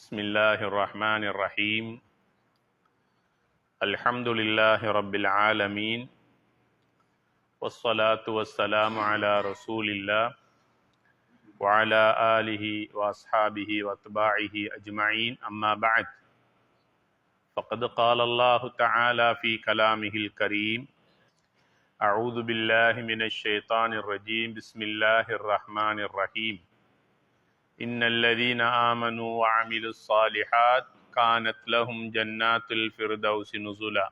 بسم الله الرحمن الرحيم الحمد لله رب العالمين والصلاة والسلام على رسول الله وعلى آله وأصحابه وأتباعه أجمعين أما بعد فقد قال الله تعالى في كلامه الكريم أعوذ بالله من الشيطان الرجيم بسم الله الرحمن الرحيم إن الذين آمنوا وعملوا الصالحات كانت لهم جنات الفردوس نزلا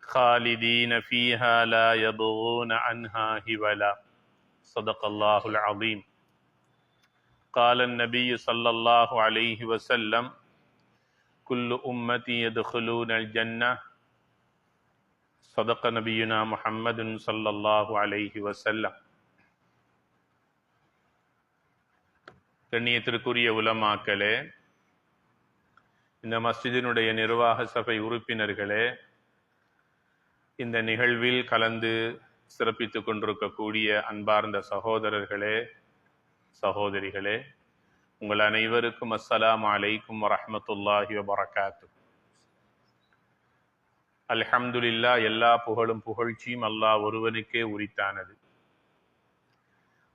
خالدين فيها لا يبغون عنها حولا صدق الله العظيم قال النبي صلى الله عليه وسلم كل أمتي يدخلون الجنة صدق نبينا محمد صلى الله عليه وسلم. கண்ணியத்திற்குரிய உலமாக்களே, இந்த மஸ்ஜிதினுடைய நிர்வாக சபை உறுப்பினர்களே, இந்த நிகழ்வில் கலந்து சிறப்பித்துக் கொண்டிருக்கக்கூடிய அன்பார்ந்த சகோதரர்களே, சகோதரிகளே, உங்கள் அனைவருக்கும் அஸ்ஸலாமு அலைக்கும் வரஹ்மத்துல்லாஹி வபரகாத்துஹு. அல்ஹம்துலில்லாஹ், எல்லா புகழும் புகழ்ச்சியும் அல்லாஹ் ஒருவனுக்கே உரித்தானது.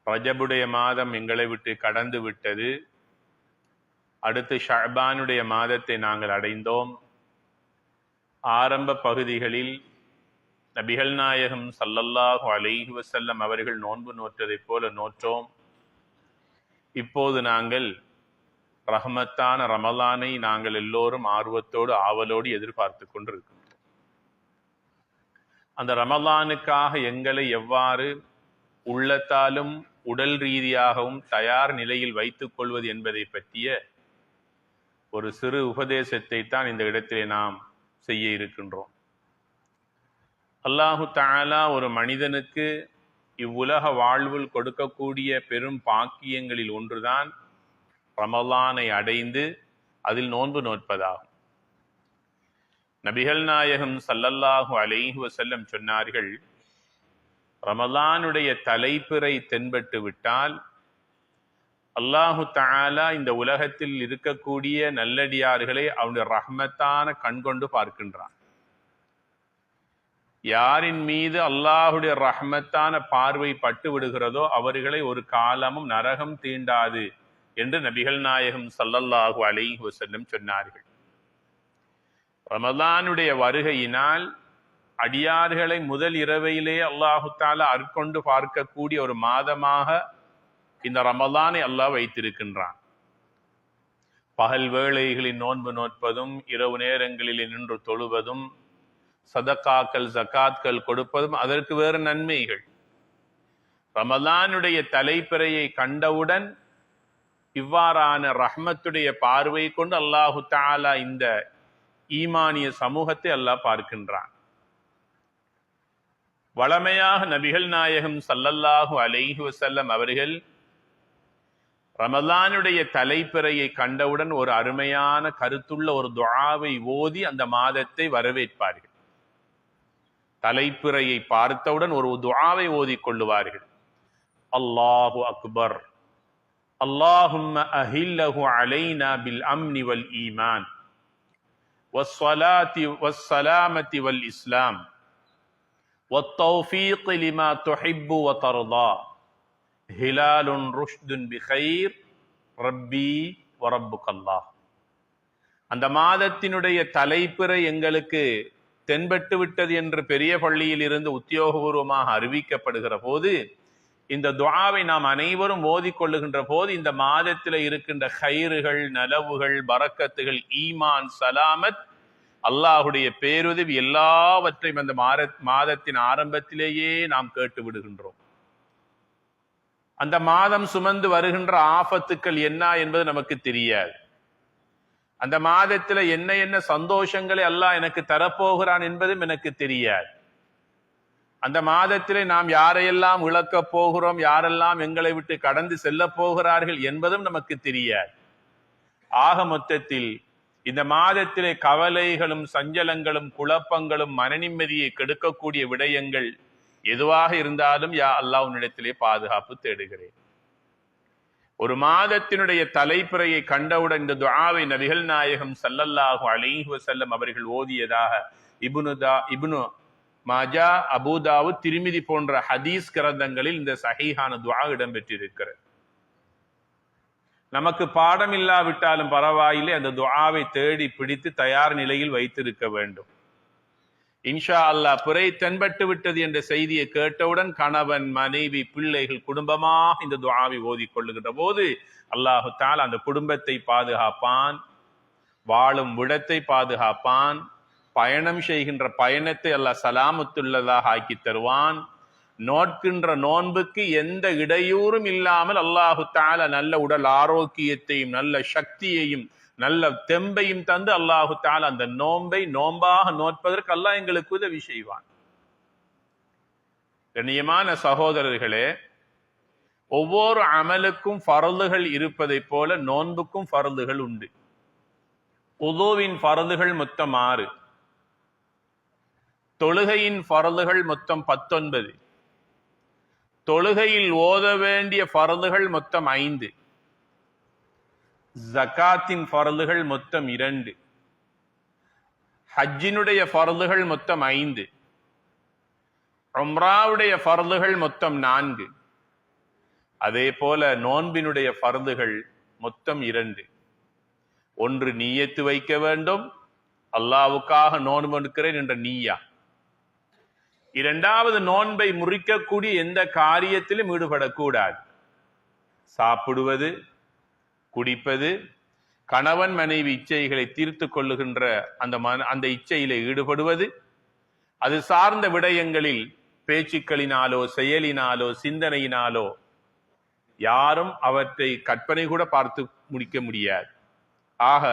ரஜபுடைய மாதம் எங்களை விட்டு கடந்து விட்டது. அடுத்து ஷஅபானுடைய மாதத்தை நாங்கள் அடைந்தோம். ஆரம்ப பகுதிகளில் நபிகள் நாயகம் ஸல்லல்லாஹு அலைஹி வஸல்லம் அவர்கள் நோன்பு நோற்றதைப் போல நோற்றோம். இப்போது நாங்கள் ரஹ்மத்தான ரமலானை நாங்கள் எல்லோரும் ஆர்வத்தோடு ஆவலோடு எதிர்பார்த்து கொண்டிருக்கிறோம். அந்த ரமலானுக்காக எங்களை எவ்வாறு உள்ளத்தாலும் உடல் ரீதியாகவும் தயார் நிலையில் வைத்துக் கொள்வது என்பதை பற்றிய ஒரு சிறு உபதேசத்தை தான் இந்த இடத்திலே நாம் செய்ய இருக்கின்றோம். அல்லாஹு தஆலா ஒரு மனிதனுக்கு இவ்வுலக வாழ்வில் கொடுக்கக்கூடிய பெரும் பாக்கியங்களில் ஒன்றுதான் ரமலானை அடைந்து அதில் நோன்பு நோற்பதாகும். நபிகள் நாயகம் ஸல்லல்லாஹு அலைஹி வஸல்லம் சொன்னார்கள், ரமலானுடைய தலைப்பிறை தென்பட்டு விட்டால் அல்லாஹு தஆலா இந்த உலகத்தில் இருக்கக்கூடிய நல்லடியார்களை அவனுடைய ரஹ்மத்தான கண்கொண்டு பார்க்கின்றான். யாரின் மீது அல்லாஹுடைய ரஹ்மத்தான பார்வை பட்டு விடுகிறதோ அவர்களை ஒரு காலமும் நரகம் தீண்டாது என்று நபிகள் நாயகம் ஸல்லல்லாஹு அலைஹி வஸல்லம் சொன்னார்கள். ரமலானுடைய வருகையினால் அடியார்களை முதல் இரவையிலே அல்லாஹு தஆலா அற்கொண்டு பார்க்கக்கூடிய ஒரு மாதமாக இந்த ரமலானை அல்லாஹ் வைத்திருக்கின்றான். பகல் வேளைகளில் நோன்பு நோற்பதும், இரவு நேரங்களில் நின்று தொழுவதும், சதகாக்கள் ஜகாத்கள் கொடுப்பதும் அதற்கு வேறு நன்மைகள். ரமலானுடைய தலைப்பிறையை கண்டவுடன் இவ்வாறான ரஹ்மத்துடைய பார்வை கொண்டு அல்லாஹு தஆலா இந்த ஈமானிய சமூகத்தை அல்லாஹ் பார்க்கின்றான். வளமையாக நபிகள் நாயகம் ஸல்லல்லாஹு அலைஹி வஸல்லம் அவர்கள் ரமலானுடைய தலைப்பிறையை கண்டவுடன் ஒரு அருமையான கருத்துள்ள ஒரு துஆவை ஓதி அந்த மாதத்தை வரவேற்பார்கள். தலைப்பிறையை பார்த்தவுடன் ஒரு துஆவை ஓதிக் கொள்ளுவார்கள். அல்லாஹு அக்பர், அல்லாஹும்ம அஹில்லஹு அலைனா பில் அம்னி வல் ஈமான் வஸ்ஸலாத்தி வஸ்ஸலாமத்தி வல் இஸ்லாம் والتوفيق لما تحب وترضى هلال رشد بخير ربي وربك الله. அந்த மாதத்தினுடைய தலைப்பிறை எங்களுக்கு தென்பட்டு விட்டது என்று பெரிய பள்ளியில் இருந்து உத்தியோகபூர்வமாக அறிவிக்கப்படுகிற போது இந்த துஆவை நாம் அனைவரும் ஓதிக்கொள்ளுகின்ற போது இந்த மாதத்தில் இருக்கின்ற கைறுகள், நலவுகள், பரக்கத்துகள், ஈமான், சலாமத், அல்லாஹுடைய பேருதவி எல்லாவற்றையும் அந்த மாதத்தின் ஆரம்பத்திலேயே நாம் கேட்டு விடுகின்றோம். அந்த மாதம் சுமந்து வருகின்ற ஆபத்துக்கள் என்ன என்பது நமக்கு தெரியாது. அந்த மாதத்துல என்ன என்ன சந்தோஷங்களை அல்லாஹ் எனக்கு தரப்போகிறான் என்பதும் எனக்கு தெரியாது. அந்த மாதத்திலே நாம் யாரையெல்லாம் இழக்கப் போகிறோம், யாரெல்லாம் எங்களை விட்டு கடந்து செல்ல போகிறார்கள் என்பதும் நமக்கு தெரியாது. ஆக மொத்தத்தில் இந்த மாதத்திலே கவலைகளும் சஞ்சலங்களும் குழப்பங்களும் மனநிம்மதியை கெடுக்கக்கூடிய விடயங்கள் எதுவாக இருந்தாலும் யா அல்லாஹ் உன்னிடத்திலே பாதுகாப்பு தேடுகிறேன். ஒரு மாதத்தினுடைய தலைப்பிறையை கண்டவுடன் இந்த துஆவை நபிகள் நாயகம் ஸல்லல்லாஹு அலைஹி வஸல்லம் அவர்கள் ஓதியதாக இப்னு மாஜா, அபூதாவுத், திர்மிதி போன்ற ஹதீஸ் கிரந்தங்களில் இந்த சஹீஹான துஆ இடம்பெற்றிருக்கிறது. நமக்கு பாடம் இல்லாவிட்டாலும் பரவாயில்லை, அந்த துஆவை தேடி பிடித்து தயார் நிலையில் வைத்திருக்க வேண்டும். இன்ஷா அல்லாஹ் பிறை தென்பட்டு விட்டது என்ற செய்தியை கேட்டவுடன் கணவன், மனைவி, பிள்ளைகள் குடும்பமாக இந்த துஆவை ஓதிக் கொள்ளுகின்ற போது அல்லாஹு தஆலா அந்த குடும்பத்தை பாதுகாப்பான், வாழும் விடத்தை பாதுகாப்பான், பயணம் செய்கின்ற பயணத்தை அல்லாஹ் சலாமத்துள்ளதாக ஆக்கி தருவான். நோட்கின்ற நோன்புக்கு எந்த இடையூறும் இல்லாமல் அல்லாஹு தஆலா நல்ல உடல் ஆரோக்கியத்தையும் நல்ல சக்தியையும் நல்ல தெம்பையும் தந்து அல்லாஹு தஆலா அந்த நோன்பை நோன்பாக நோற்பதற்கு அல்லாஹ் எங்களுக்கு உதவி செய்வான். கண்ணியமான சகோதரர்களே, ஒவ்வொரு அமலுக்கும் ஃபர்துகள் இருப்பதை போல நோன்புக்கும் ஃபர்துகள் உண்டு. உதுவின் ஃபர்துகள் மொத்தம் 6, தொழுகையின் ஃபர்துகள் மொத்தம் 19, தொழுகையில் ஓத வேண்டிய ஃபர்துகள் மொத்தம் 5, ஜகாத்தின் ஃபர்துகள் மொத்தம் 2, ஹஜ்ஜினுடைய ஃபர்துகள் மொத்தம் 5, உம்ராவுடைய ஃபர்துகள் மொத்தம் 4, அதே போல நோன்பினுடைய ஃபர்துகள் மொத்தம் 2. ஒன்று நீயத்து வைக்க வேண்டும், அல்லாஹ்வுக்காக நோன்பு எடுக்கிறேன் என்ற நீயா. இரண்டாவது, நோன்பை முறிக்கக்கூடிய எந்த காரியத்திலும் ஈடுபடக்கூடாது. சாப்பிடுவது, குடிப்பது, கணவன் மனைவி இச்சைகளை தீர்த்து கொள்ளுகின்ற அந்த இச்சையிலே ஈடுபடுவது, அது சார்ந்த விடயங்களில் பேச்சுக்களினாலோ செயலினாலோ சிந்தனையினாலோ யாரும் அவற்றை கற்பனை கூட பார்த்து முடிக்க முடியாது. ஆக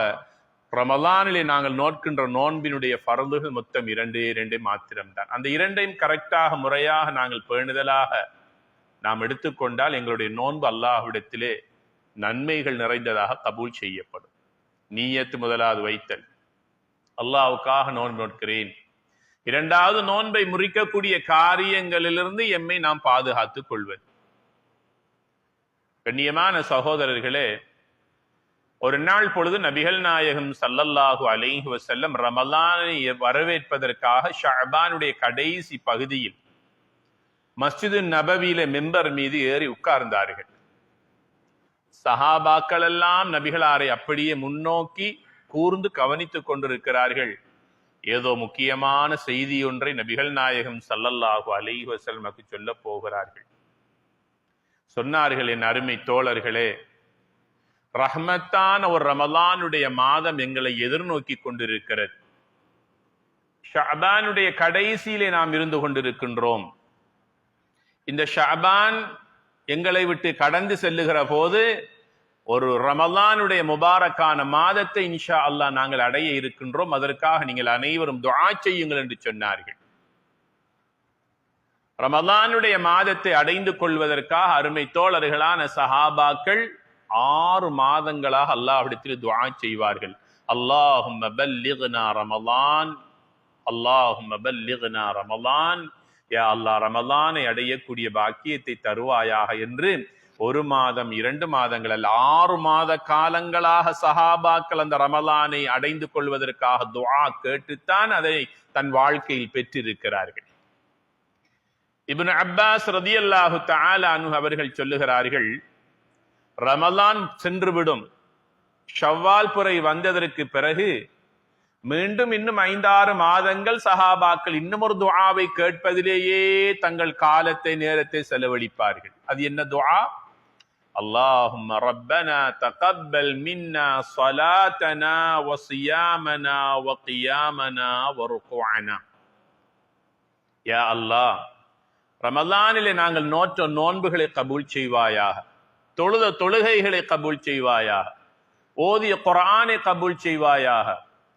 ரமலானிலே நாங்கள் நோட்கின்ற நோன்பினுடைய ஃபர்துகள் மொத்தம் 2 மாத்திரம்தான். அந்த 2ஐயும் கரெக்டாக முறையாக நாங்கள் பேணுதலாக நாம் எடுத்துக்கொண்டால் எங்களுடைய நோன்பு அல்லாஹ்விடத்திலே நன்மைகள் நிறைந்ததாக கபூல் செய்யப்படும். நீயத்து முதலாவது வைத்தல், அல்லாஹ்வுக்காக நோன்பு நோட்கிறேன். இரண்டாவது, நோன்பை முறிக்கக்கூடிய காரியங்களிலிருந்து எம்மை நாம் பாதுகாத்துக் கொள்வது. கண்ணியமான சகோதரர்களே, ஒரு நாள் பொழுது நபிகள் நாயகம் ஸல்லல்லாஹு அலைஹி வஸல்லம் ரமலானை வரவேற்பதற்காக ஷஅபானுடைய கடைசி பகுதியில் மஸ்ஜிது நபவியில மெம்பர் மீது ஏறி உட்கார்ந்தார்கள். சஹாபாக்கள் எல்லாம் நபிகளாரை அப்படியே முன்னோக்கி கூர்ந்து கவனித்துக் கொண்டிருக்கிறார்கள். ஏதோ முக்கியமான செய்தி ஒன்றை நபிகள் நாயகம் ஸல்லல்லாஹு அலைஹி வஸல்லம் சொல்ல போகிறார்கள். சொன்னார்கள், என் அருமை தோழர்களே, ரஹ்மத்தான ஒரு ரமலானுடைய மாதம் எங்களை எதிர்நோக்கி கொண்டிருக்கிறது. ஷஅபானுடைய கடைசியிலே நாம் இருந்து கொண்டிருக்கின்றோம். இந்த ஷஅபான் எங்களை விட்டு கடந்து செல்லுகிற போது ஒரு ரமலானுடைய முபாரக்கான மாதத்தை இன்ஷா அல்லாஹ் நாங்கள் அடைய இருக்கின்றோம். அதற்காக நீங்கள் அனைவரும் துஆ செய்யுங்கள் என்று சொன்னார்கள். ரமலானுடைய மாதத்தை அடைந்து கொள்வதற்காக அருமை தோழர்களான சஹாபாக்கள் 6 மாதங்களாக அல்லாஹ்விடத்தில் துஆ செய்வார்கள். அல்லாஹும்ம பல்லிக்னா ரமலான், அல்லாஹும்ம பல்லிக்னா ரமலான், யா அல்லாஹ் ரமலானை அடையக்கூடிய பாக்கியத்தை தருவாயாக என்று 1 மாதம் 2 மாதங்கள் அல்ல 6 மாத காலங்களாக சஹாபாக்கள் அந்த ரமலானை அடைந்து கொள்வதற்காக துஆ கேட்டுத்தான் அதை தன் வாழ்க்கையில் பெற்றிருக்கிறார்கள். இப்னு அப்பாஸ் ரலியல்லாஹு தஆலா அன்ஹு அவர்கள் சொல்லுகிறார்கள், ரமலான் சென்றுவிடும், ஷவ்வால் புரை வந்ததற்கு பிறகு மீண்டும் இன்னும் 5-6 மாதங்கள் சஹாபாக்கள் இன்னும் ஒரு துஆவை கேட்பதிலேயே தங்கள் காலத்தை நேரத்தை செலவழிப்பார்கள். அது என்ன துஆ? அல்லாஹும்ம ரப்பனா தகப்பல் மின்னா ஸலாத்தனா வ ஸியாமனா வ கியாமனா வ ருகுஅனா. யா அல்லாஹ், ரமலானிலே நாங்கள் நோற்ற நோன்புகளை கபூல் செய்வாயாக, தொழுத தொழுகைகளை கபூல் செய்வாயாக, ஓதிய குர்ஆனை கபூல் செய்வாயாக,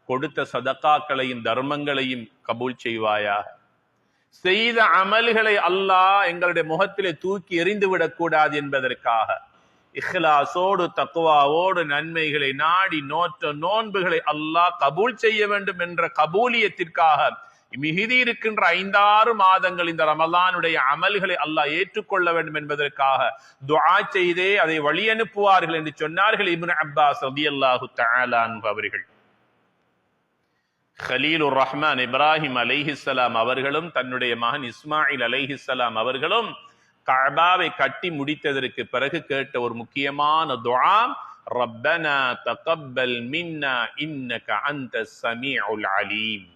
கொடுத்த சதகாக்களையும் தர்மங்களையும் கபூல் செய்வாயாக, செய்த அமல்களை அல்லாஹ் எங்களுடைய முகத்திலே தூக்கி எறிந்து விடக்கூடாது என்பதற்காக இஹ்லாஸோடு தக்வாவோடு நன்மைகளை நாடி நோற்ற நோன்புகளை அல்லாஹ் கபூல் செய்ய வேண்டும் என்ற கபூலியத்திற்காக மிகுதி இருக்கின்ற 5-6 மாதங்கள் இந்த ரமலானுடைய அமல்களை அல்லாஹ் ஏற்றுக்கொள்ள வேண்டும் என்பதற்காக துஆ செய்தே அதை வழி அனுப்புவார்கள் என்று சொன்னார்கள் இப்னு அப்பாஸ் ரலியல்லாஹு தஆலா அன்ஹு அவர்கள். கலீலுர் ரஹ்மான் இப்ராஹிம் அலைஹிஸ்ஸலாம் அவர்களும் தன்னுடைய மகன் இஸ்மாயில் அலைஹிஸ்ஸலாம் அவர்களும் கஅபாவை கட்டி முடித்ததற்கு பிறகு கேட்ட ஒரு முக்கியமான துஆ, ரப்பனா தகப்பல் மின்னா இன்னக அன்தஸ் ஸமீஉல் அலீம்.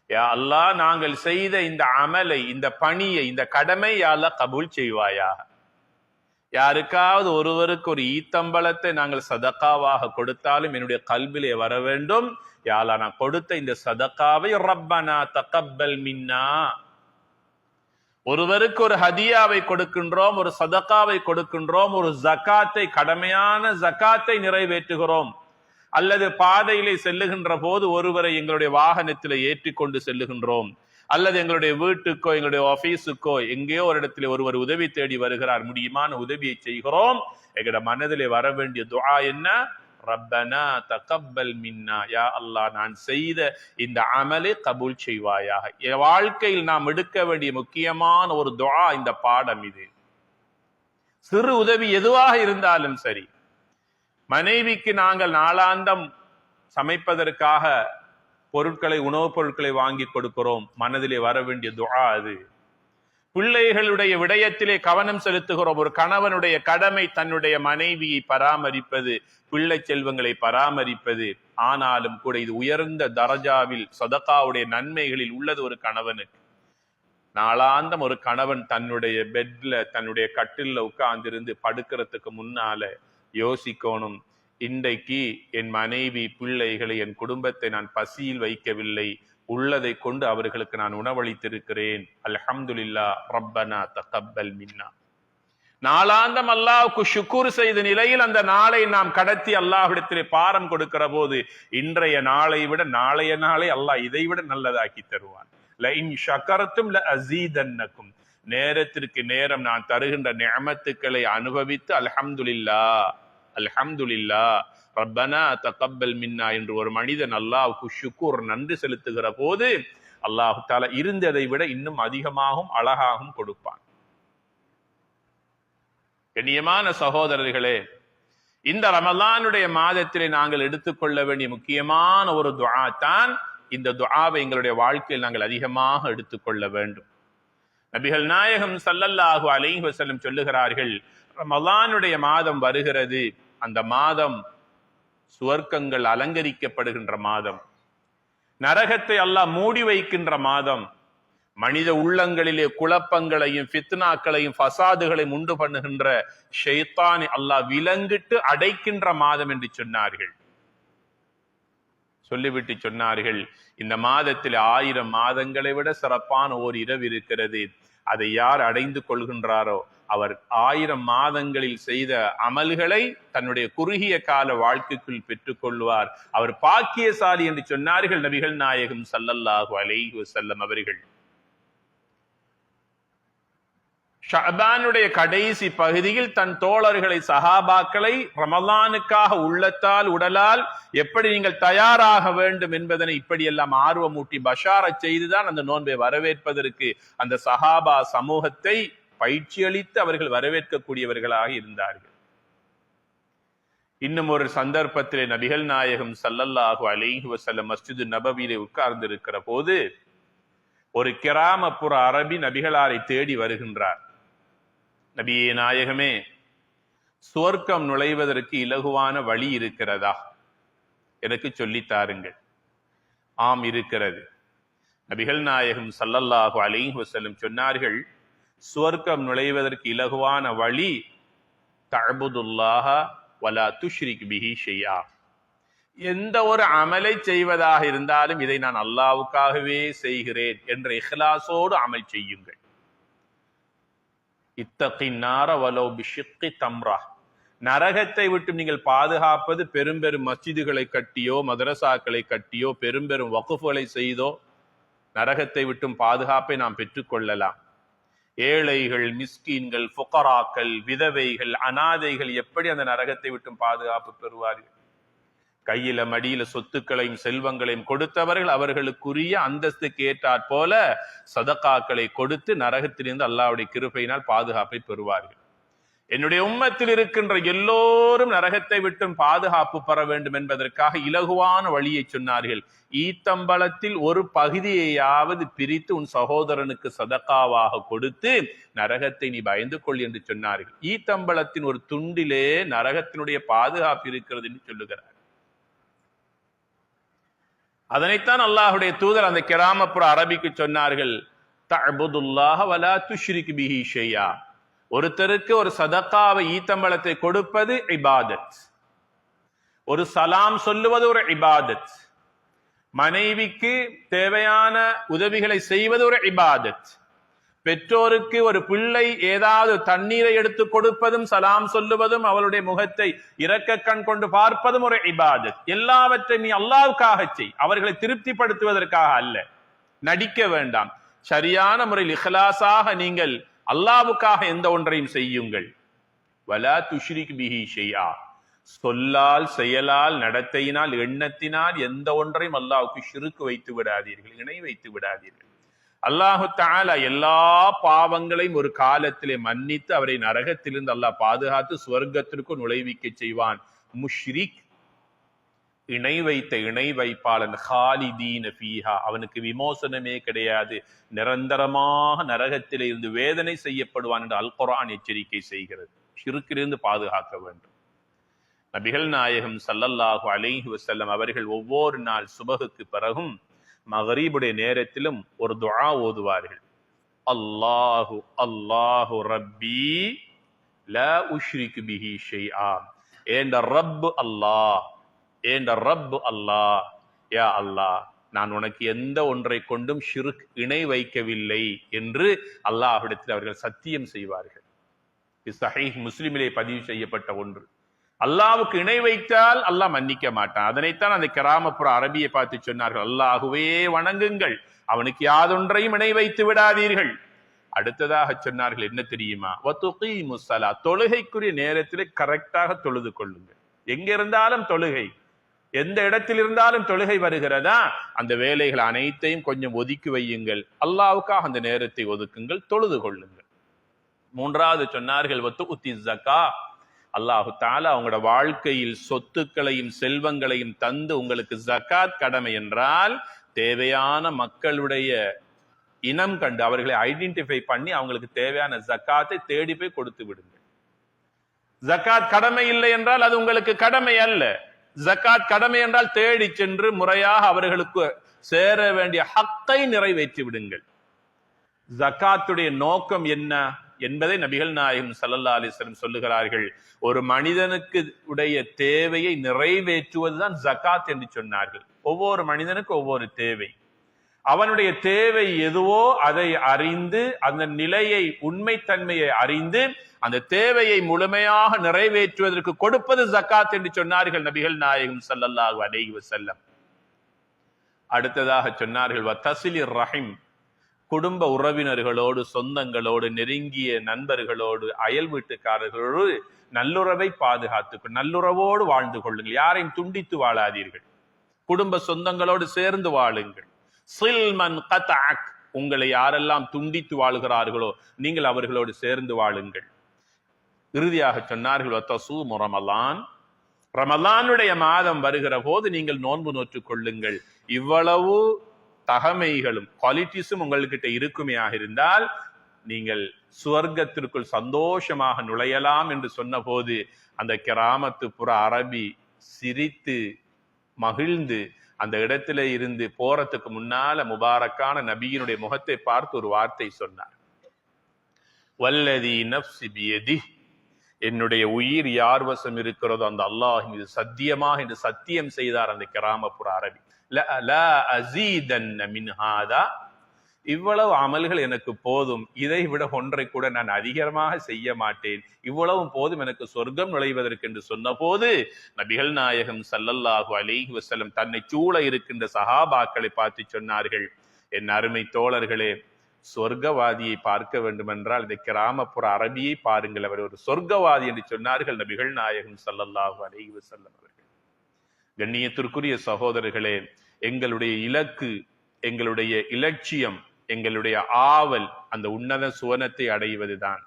யா அல்லாஹ், நாங்கள் செய்த இந்த அமலை, இந்த பணியை, இந்த கடமை யா அல்லாஹ் கபூல் செய்வாயாக. யாருக்காவது ஒருவருக்கு ஒரு ஈத்தம்பளத்தை நாங்கள் சதகாவாக கொடுத்தாலும் என்னுடைய கல்விலே வர வேண்டும், யா அல்லாஹ் நான் கொடுத்த இந்த சதகாவை ரப்பனா தகப்பல் மின்னா. ஒருவருக்கு ஒரு ஹதியாவை கொடுக்கின்றோம், ஒரு சதகாவை கொடுக்கின்றோம், ஒரு ஜகாத்தை, கடமையான ஜகாத்தை நிறைவேற்றுகிறோம், அல்லது பாதையிலே செல்லுகின்ற போது ஒருவரை எங்களுடைய வாகனத்திலே ஏற்றிக்கொண்டு செல்லுகின்றோம், அல்லது எங்களுடைய வீட்டுக்கோ எங்களுடைய ஆபீஸுக்கோ எங்கேயோ ஒரு இடத்துல ஒருவர் உதவி தேடி வருகிறார், முடியுமான உதவியை செய்கிறோம். எங்களோட மனதிலே வர வேண்டிய துஆ என்ன? ரப்பனா தகப்பல் மின்னா, யா அல்லாஹ் நான் செய்த இந்த அமலை கபூல் செய்வாயாக. என் வாழ்க்கையில் நாம் எடுக்க வேண்டிய முக்கியமான ஒரு துஆ இந்த பாடம். இது சிறு உதவி எதுவாக இருந்தாலும் சரி. மனைவிக்கு நாங்கள் நாளாந்தம் சமைப்பதற்காக பொருட்களை, உணவுப் பொருட்களை வாங்கி கொடுக்கிறோம், மனதிலே வர வேண்டிய துஆ அது. பிள்ளைகளுடைய விடயத்திலே கவனம் செலுத்துகிறோம். ஒரு கணவனுடைய கடமை தன்னுடைய மனைவியை பராமரிப்பது, பிள்ளை செல்வங்களை பராமரிப்பது. ஆனாலும் கூட இது உயர்ந்த தரஜாவில் சதகாவுடைய நன்மைகளில் உள்ளது. ஒரு கணவனுக்கு நாளாந்தம் ஒரு கணவன் தன்னுடைய பெட்ல, தன்னுடைய கட்டில்ல உட்கார்ந்திருந்து படுக்கிறதுக்கு முன்னால யோசிக்கணும், இன்றைக்கு என் மனைவி, பிள்ளைகளை, என் குடும்பத்தை நான் பசியில் வைக்கவில்லை, உள்ளதை கொண்டு அவர்களுக்கு நான் உணவளித்திருக்கிறேன். அல்ஹம்துலில்லாஹ், ரப்பனா தகப்பல் மின்னா. நாளாந்தம் அல்லாஹ்வுக்கு ஷுக்ர் செய்த நிலையில் அந்த நாளை நாம் கடத்தி அல்லாஹ்விடத்திலே பாரம் கொடுக்கிற போது இன்றைய நாளை விட நாளைய நாளை அல்லாஹ் இதை விட நல்லதாக்கி தருவான். லஇன் ஷகர்தும் லஅஸீதன்னகும். நேரத்திற்கு நேரம் நான் தருகின்ற நிஅமத்துக்களை அனுபவித்து அல்ஹம்துலில்லாஹ், அல்ஹம்துலில்லாஹ், ரப்பனா தகப்பல் மின்னா என்று ஒரு மனிதன் அல்லாஹ்வுக்கு ஷுக்ர், நன்றி செலுத்துகிற போது அல்லாஹ் தஆலா இருந்ததை விட இன்னும் அதிகமாகவும் அழகாகவும் கொடுப்பான். கண்ணியமான சகோதரர்களே, இந்த ரமலானுடைய மாதத்திலே நாங்கள் எடுத்துக்கொள்ள வேண்டிய முக்கியமான ஒரு துஆ தான் இந்த துஆவை எங்களுடைய வாழ்க்கையில் நாங்கள் அதிகமாக எடுத்துக்கொள்ள வேண்டும். நபிகள் நாயகம் ஸல்லல்லாஹு அலைஹி வஸல்லம் சொல்லுகிறார்கள், ரமலானுடைய மாதம் வருகிறது, அந்த மாதம் சுவர்க்கங்கள் அலங்கரிக்கப்படுகின்ற மாதம், நரகத்தை அல்லாஹ் மூடி வைக்கின்ற மாதம், மனித உள்ளங்களிலே குழப்பங்களையும் ஃபித்னாக்களையும் ஃபசாதுகளையும் உண்டு பண்ணுகின்ற ஷைத்தானை அல்லாஹ் விலங்கிட்டு அடைக்கின்ற மாதம் என்று சொன்னார்கள். சொல்லிவிட்டு சொன்னார்கள், இந்த மாதத்தில் 1000 மாதங்களை விட சிறப்பான ஓர் இரவு இருக்கிறது, அதை யார் அடைந்து கொள்கின்றாரோ அவர் 1000 மாதங்களில் செய்த அமல்களை தன்னுடைய குறுகிய கால வாழ்க்கைக்குள் பெற்றுக் கொள்வார், அவர் பாக்கியசாலி என்று சொன்னார்கள் நபிகள் நாயகம் ஸல்லல்லாஹு அலைஹி வஸல்லம் அவர்கள். ஷஅபானுடைய கடைசி பகுதியில் தன் தோழர்களை, சஹாபாக்களை ரமலானுக்காக உள்ளத்தால் உடலால் எப்படி நீங்கள் தயாராக வேண்டும் என்பதனை இப்படியெல்லாம் ஆர்வமூட்டி பஷாரத் செய்துதான் அந்த நோன்பை வரவேற்பதற்கு அந்த சஹாபா சமூகத்தை பயிற்சி அளித்து அவர்கள் வரவேற்கக்கூடியவர்களாக இருந்தார்கள். இன்னும் ஒரு சந்தர்ப்பத்திலே நபிகள் நாயகம் ஸல்லல்லாஹு அலைஹி வஸல்லம் மஸ்ஜிது நபவியிலே உட்கார்ந்து இருக்கிற போது ஒரு கிராமப்புற அரபி நபிகளாரை தேடி வருகின்றார். நபியே நாயகமே, சுவர்க்கம் நுழைவதற்கு இலகுவான வழி இருக்கிறதா? எனக்கு சொல்லித்தாருங்கள். ஆம், இருக்கிறது. நபிகள் நாயகம் ஸல்லல்லாஹு அலைஹி வஸல்லம் சொன்னார்கள், சுவர்க்கம் நுழைவதற்கு இலகுவான வழி தஅபுதுல்லாஹ வலா துஷ்ரிக் பிஹி ஷைஆ. எந்த ஒரு அமலை செய்வதாக இருந்தாலும் இதை நான் அல்லாஹ்வுக்காகவே செய்கிறேன் என்ற இஹ்லாஸோடு அமல் செய்யுங்கள். இத்தகின் நார வலோ பிஷிக்கி தம்ரா. நரகத்தை விட்டு நீங்கள் பாதுகாப்பது பெரும் பெரும் மஸ்ஜிதுகளை கட்டியோ, மதரசாக்களை கட்டியோ, பெரும் பெரும் வக்ஃப்களை செய்தோ நரகத்தை விட்டும் பாதுகாப்பை நாம் பெற்றுக்கொள்ளலாம். ஏழைகள், மிஸ்கீன்கள், ஃபுகராக்கள், விதவைகள், அனாதைகள் எப்படி அந்த நரகத்தை விட்டும் பாதுகாப்பு பெறுவார்கள்? கையில மடியில சொத்துக்களையும் செல்வங்களையும் கொடுத்தவர்கள் அவர்களுக்குரிய அந்தஸ்துக்கு ஏற்றாற் போல சதகாக்களை கொடுத்து நரகத்திலிருந்து அல்லாஹ்வுடைய கிருபையினால் பாதுகாப்பை பெறுவார்கள். என்னுடைய உம்மத்தில் இருக்கின்ற எல்லோரும் நரகத்தை விட்டும் பாதுகாப்பு பெற வேண்டும் என்பதற்காக இலகுவான வழியை சொன்னார்கள். ஈத்தம்பலத்தில் ஒரு பகுதியையாவது பிரித்து உன் சகோதரனுக்கு சதகாவாக கொடுத்து நரகத்தை நீ பயந்து கொள் என்று சொன்னார்கள். ஈத்தம்பலத்தின் ஒரு துண்டிலே நரகத்தினுடைய பாதுகாப்பு இருக்கிறது என்று சொல்லுகிறார். அதனைத்தான் அல்லாஹுடைய தூதர் அந்த கிராமப்புற அரபிக்கு சொன்னார்கள், தஅபுதுல்லாஹ வலா துஷ்ரிக் பிஹி ஷையா. ஒருத்தருக்கு ஒரு சதகாவை ஈத்தம்பலத்தை கொடுப்பது இபாதத், ஒரு சலாம் சொல்லுவது ஒரு இபாதத், மனைவிக்கு தேவையான உதவிகளை செய்வது ஒரு இபாதத், பெற்றோருக்கு ஒரு பிள்ளை ஏதாவது தண்ணீரை எடுத்து கொடுப்பதும் சலாம் சொல்லுவதும் அவளுடைய முகத்தை இரக்க கண் கொண்டு பார்ப்பதும் ஒரு இபாதத். எல்லாவற்றையும் நீ அல்லாஹ்வுக்காக செய், அவர்களை திருப்திப்படுத்துவதற்காக அல்ல. நடிக்க வேண்டாம். சரியான முறையில் இஹ்லாஸாக நீங்கள் அல்லாஹ்வுக்காக எந்த ஒன்றையும் செய்யுங்கள். வலா துஷ்ரிக் பிஹி ஷைஆ. சொல்லால், செயலால், நடத்தையினால், எண்ணத்தினால் எந்த ஒன்றையும் அல்லாஹ்வுக்கு ஷிர்க் வைத்து விடாதீர்கள், இணை வைத்து விடாதீர்கள். அல்லாஹு தஆலா எல்லா பாவங்களையும் ஒரு காலத்திலே மன்னித்து அவரை நரகத்திலிருந்து அல்லாஹ் பாதுகாத்து சுவர்க்கத்திற்கு நுழைவிக்க செய்வான். முஷ்ரிக், இணை வைத்த இணை வைப்பாளன், ஹாலிதீன ஃபீஹா, அவனுக்கு விமோசனமே கிடையாது, நிரந்தரமாக நரகத்திலே இருந்து வேதனை செய்யப்படுவான் என்று அல் குர்ஆன் எச்சரிக்கை செய்கிறது. ஷிர்க்கிலிருந்து பாதுகாக்க வேண்டும். நபிகள் நாயகம் ஸல்லல்லாஹு அலைஹி வஸல்லம் அவர்கள் ஒவ்வொரு நாள் சுபஹுக்கு பிறகும் மகரீபுடைய நேரத்திலும் ஒரு துஆ ஓதுவார்கள். அல்லாஹு அல்லாஹு ரப்பி லா உஷ்ரிகு பிஹி ஷைஆ. ஏண்ட ரப் அல்லாஹ், ஏண்ட ரப் அல்லாஹ், யா அல்லாஹ், நான் உனக்கு எந்த ஒன்றை கொண்டும் ஷிர்க் இணை வைக்கவில்லை என்று அல்லாஹ்விடத்தில் அவர்கள் சத்தியம் செய்வார்கள். இது ஸஹீஹ் முஸ்லிமிலே பதிவு செய்யப்பட்ட ஒன்று. அல்லாஹ்வுக்கு இணை வைத்தால் அல்லாஹ் மன்னிக்க மாட்டான். அதனைத்தான் அந்த கிராமப்புற அரபியை பார்த்து சொன்னார்கள், அல்லாஹுவே வணங்குங்கள், அவனுக்கு யாதொன்றையும் இணை வைத்து விடாதீர்கள். அடுத்ததாக சொன்னார்கள் என்ன தெரியுமா? வதுகீமுஸ் ஸலாத், தொழுகைக்குரிய நேரத்திலே கரெக்டாக தொழுது கொள்ளுங்கள். எங்க இருந்தாலும் தொழுகை, எந்த இடத்தில் இருந்தாலும் தொழுகை வருகிறதா, அந்த வேலைகள் அனைத்தையும் கொஞ்சம் ஒதுக்கி வையுங்கள், அல்லாஹ்வுக்காக அந்த நேரத்தை ஒதுக்குங்கள், தொழுது கொள்ளுங்கள். மூன்றாவது சொன்னார்கள் வதுஉத்தி ஸக்கா. அல்லாஹு தஆலா உங்களோட வாழ்க்கையில் சொத்துக்களையும் செல்வங்களையும் தந்து உங்களுக்கு ஜகாத் கடமை என்றால் தேவையான மக்களுடைய இனம் கண்டு அவர்களை ஐடென்டிஃபை பண்ணி அவங்களுக்கு தேவையான ஜகாத்தை தேடி போய் கொடுத்து விடுங்க. ஜகாத் கடமை இல்லை என்றால் அது உங்களுக்கு கடமை அல்ல. ஜகாத் கடமை என்றால் தேடி சென்று முறையாக அவர்களுக்கு சேர வேண்டிய ஹக்கை நிறைவேற்றி விடுங்கள். ஜகாத்துடைய நோக்கம் என்ன என்பதை நபிகள் நாயகம் ஸல்லல்லாஹு அலைஹி வஸல்லம் சொல்லுகிறார்கள். ஒரு மனிதனுக்கு உடைய தேவையை நிறைவேற்றுவதுதான் ஜகாத் என்று சொன்னார்கள். ஒவ்வொரு மனிதனுக்கு ஒவ்வொரு தேவை, அவனுடைய தேவை எதுவோ அதை அறிந்து அந்த நிலையை உண்மைத்தன்மையை அறிந்து அந்த தேவையை முழுமையாக நிறைவேற்றுவதற்கு கொடுப்பது ஜகாத் என்று சொன்னார்கள் நபிகள் நாயகம் ஸல்லல்லாஹு அலைஹி வஸல்லம். அடுத்ததாக சொன்னார்கள் வதஸிலிர் ரஹீம், குடும்ப உறவினர்களோடு, சொந்தங்களோடு, நெருங்கிய நண்பர்களோடு, அயல் வீட்டுக்காரர்களோடு நல்லுறவை பாதுகாத்துக்கொள், நல்லுறவோடு வாழ்ந்து கொள்ளுங்கள், யாரையும் துண்டித்து வாழாதீர்கள், குடும்ப சொந்தங்களோடு சேர்ந்து வாழுங்கள். சில்மன் கதஅக், உங்களை யாரெல்லாம் துண்டித்து வாழ்கிறார்களோ நீங்கள் அவர்களோடு சேர்ந்து வாழுங்கள். இறுதியாக சொன்னார்கள் வதஸூமு ரமலான், ரமலானுடைய மாதம் வருகிற போது நீங்கள் நோன்பு நோற்றுக் கொள்ளுங்கள். இவ்வளவு தகமைகளும் குவாலிட்டிஸும் உங்கள்கிட்ட இருக்குமையாக இருந்தால் நீங்கள் சுவர்க்கத்திற்குள் சந்தோஷமாக நுழையலாம் என்று சொன்ன போது அந்த கிராமத்து புற அரபி சிரித்து மகிழ்ந்து அந்த இடத்துல இருந்து போறதுக்கு முன்னால முபாரக்கான நபியினுடைய முகத்தை பார்த்து ஒரு வார்த்தை சொன்னார். வல்லதி நஃப்ஸி பியதி, என்னுடைய உயிர் யார் வசம் இருக்கிறதோ அந்த அல்லாஹ் மீது சத்தியமாக என்று சத்தியம் செய்தார் அந்த கிராமப்புற அரபி. லா அஸீதன்ன மின் ஹாதா, இவ்வளவு அமல்கள் எனக்கு போதும், இதை விட ஒன்றை கூட நான் அதிகமாக செய்ய மாட்டேன், இவ்வளவும் போதும் எனக்கு சொர்க்கம் நுழைவதற்கு என்று சொன்ன போது நபிகள் நாயகம் ஸல்லல்லாஹு அலைஹி வஸல்லம் தன்னை சூழ இருக்கின்ற சஹாபாக்களை பார்த்து சொன்னார்கள், என் அருமை தோழர்களே, சொர்க்கவாதியை பார்க்க வேண்டும் என்றால் இந்த கிராமப்புற அரபியை பாருங்கள், அவர் ஒரு சொர்க்கவாதி என்று சொன்னார்கள் நபிகள் நாயகம் ஸல்லல்லாஹு அலைஹி வஸல்லம் அவர்கள். கண்ணியத்திற்குரிய சகோதரர்களே, எங்களுடைய இலக்கு, எங்களுடைய இலட்சியம், எங்களுடைய ஆவல் அந்த உன்னத சுவனத்தை அடைவதுதான்.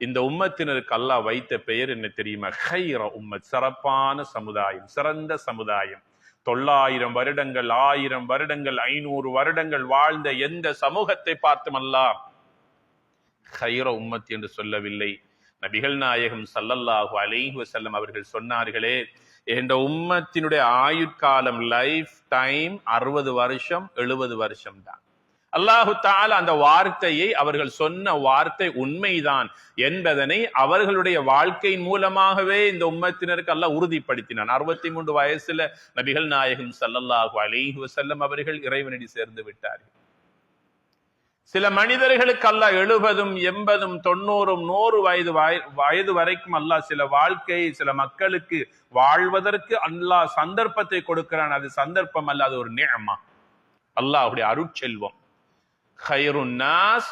இந்த உம்மத்தினருக்கு அல்லாஹ் வைத்த பெயர் என்ன தெரியுமா? ஹைர உம்மத், சிறப்பான சமுதாயம், சிறந்த சமுதாயம். 900 வருடங்கள், 1000 வருடங்கள், 500 வருடங்கள் வாழ்ந்த எந்த சமூகத்தை பார்த்தும் அல்லாஹ் ஹைர உம்மத் என்று சொல்லவில்லை. நபிகள் நாயகம் ஸல்லல்லாஹு அலைஹி வஸல்லம் அவர்கள் சொன்னார்களே, இந்த உம்மத்தினுடைய ஆயுட்காலம், லைஃப் டைம் 60 வருஷம் 70 வருஷம் தான். அல்லாஹு தஆலா அந்த வார்த்தையை, அவர்கள் சொன்ன வார்த்தை உண்மைதான் என்பதனை அவர்களுடைய வாழ்க்கையின் மூலமாகவே இந்த உம்மத்தினருக்கு அல்லாஹ் உறுதிப்படுத்தினான். 63 வயசுல நபிகள் நாயகம் ஸல்லல்லாஹு அலைஹி வஸல்லம் அவர்கள் இறைவனடி சேர்ந்து விட்டார்கள். சில மனிதர்களுக்கு அல்லாஹ் 70, 80, 90, 100 வயது வரைக்கும் அல்லாஹ் சில வாழ்க்கை, சில மக்களுக்கு வாழ்வதற்கு அல்லாஹ் சந்தர்ப்பத்தை கொடுக்கிறான். அது சந்தர்ப்பம் அல்ல, அது ஒரு நிஅமா, அல்லாஹ்வுடைய அருட்செல்வம். ஹைருன் நாஸ்